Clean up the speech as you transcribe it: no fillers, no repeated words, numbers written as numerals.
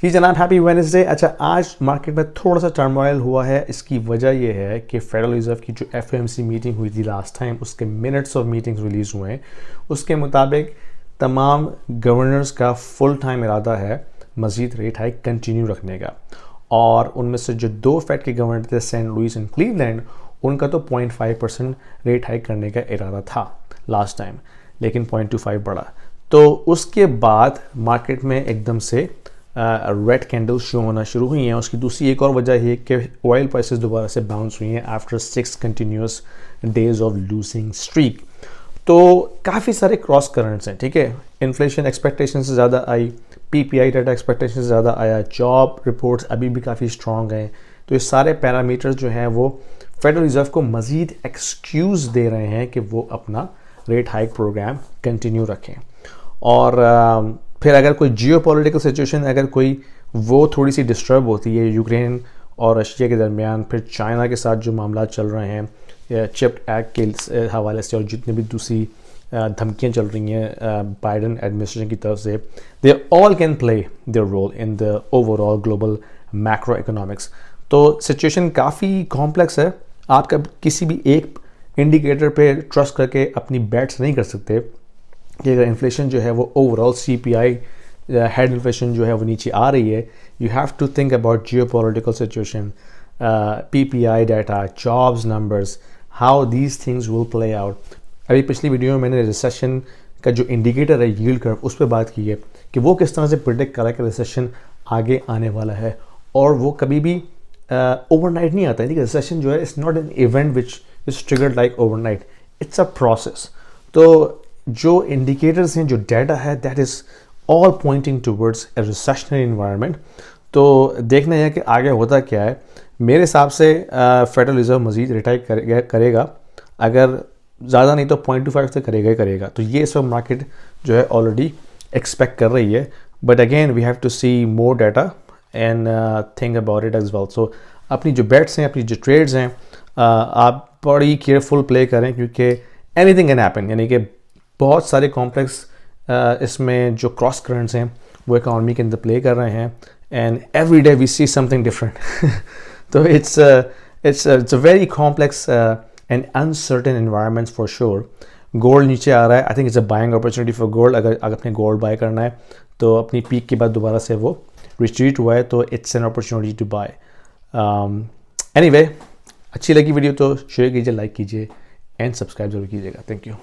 جی جناب happy Wednesday. اچھا آج مارکیٹ میں تھوڑا سا ٹرموائل ہوا ہے. اس کی وجہ یہ ہے کہ فیڈرل ریزرو کی جو FOMC میٹنگ ہوئی تھی لاسٹ ٹائم, اس کے منٹس آف میٹنگز ریلیز ہوئے ہیں. اس کے مطابق تمام گورنرز کا فل ٹائم ارادہ ہے مزید ریٹ ہائیک کنٹینیو رکھنے کا, اور ان میں سے جو 2 فیڈ کے گورنر تھے سینٹ لوئس اینڈ کلیولینڈ, ان کا تو 0.5% ریٹ ہائیک کرنے کا ارادہ تھا لاسٹ ٹائم, لیکن 0.25 بڑھا. تو اس کے بعد مارکیٹ میں ایک دم سے ریڈ کینڈل شو ہونا شروع ہوئی ہیں. اس کی دوسری ایک اور وجہ یہ کہ آئل پرائسز دوبارہ سے باؤنس ہوئی ہیں after 6 continuous days of losing streak. تو کافی سارے کراس کرنٹس ہیں, ٹھیک ہے. انفلیشن ایکسپیکٹیشن سے زیادہ آئی, PPI ڈیٹا ایکسپیکٹیشن سے زیادہ آیا, جاب رپورٹس ابھی بھی کافی اسٹرانگ ہیں. تو یہ سارے پیرامیٹرز جو ہیں وہ فیڈرل ریزرو کو مزید ایکسکیوز دے رہے ہیں کہ وہ اپنا ریٹ ہائیک پروگرام کنٹینیو رکھیں. اور پھر اگر کوئی جیو پولیٹیکل سچویشن اگر کوئی وہ تھوڑی سی ڈسٹرب ہوتی ہے یوکرین اور رشیا کے درمیان, پھر چائنا کے ساتھ جو معاملات چل رہے ہیں چپ ایکٹ کے حوالے سے, اور جتنے بھی دوسری دھمکیاں چل رہی ہیں بائیڈن ایڈمنسٹریشن کی طرف سے, they all can play their role in the overall global macroeconomics. تو سچویشن کافی کمپلیکس ہے. آپ کا کسی بھی ایک انڈیکیٹر پہ ٹرسٹ کر کے اپنی بیٹس نہیں کر سکتے کہ اگر انفلیشن جو ہے وہ overall CPI head inflation جو ہے وہ نیچے آ رہی ہے. You have to think about geopolitical situation, PPI data, jobs numbers, how these things will play out. ابھی پچھلی ویڈیو میں نے ریسیشن کا جو انڈیکیٹر ہے ییلڈ کرو, اس پہ بات کی ہے کہ وہ کس طرح سے پریڈکٹ کرا کہ ریسیشن آگے آنے والا ہے, اور وہ کبھی بھی اوور نائٹ نہیں آتا ہے. ریسیشن جو ہے it's not an event which is triggered like overnight, it's a process. تو جو انڈیکیٹرز ہیں, جو ڈیٹا ہے, that is all pointing towards a recessionary environment. تو دیکھنا ہے کہ آگے ہوتا کیا ہے. میرے حساب سے فیڈرل ریزرو مزید ریٹ ہائیک کرے گا, اگر زیادہ نہیں تو 0.25 سے کرے گا. تو یہ سب مارکیٹ جو ہے آلریڈی ایکسپیکٹ کر رہی ہے. But again we have to see more data and think about it as well. So اپنی جو بیٹس ہیں, اپنی جو ٹریڈز ہیں, آپ بڑی کیئرفل پلے کریں, کیونکہ اینی تھنگ کین ہیپن. یعنی کہ بہت سارے کمپلیکس اس میں جو کراس کرنٹس ہیں وہ اکانومی کے اندر پلے کر رہے ہیں, and every day we see something different. تو it's a very complex and uncertain environment for sure. Gold نیچے آ رہا ہے, I think it's a buying opportunity for gold. اگر اپنے گولڈ بائی کرنا ہے تو اپنی پیک کے بعد دوبارہ سے وہ ریٹریٹ ہوا ہے, تو it's an opportunity to buy. Anyway, اچھی لگی ویڈیو تو شیئر کیجیے, لائک کیجیے اینڈ سبسکرائب ضرور کیجیے گا. Thank you.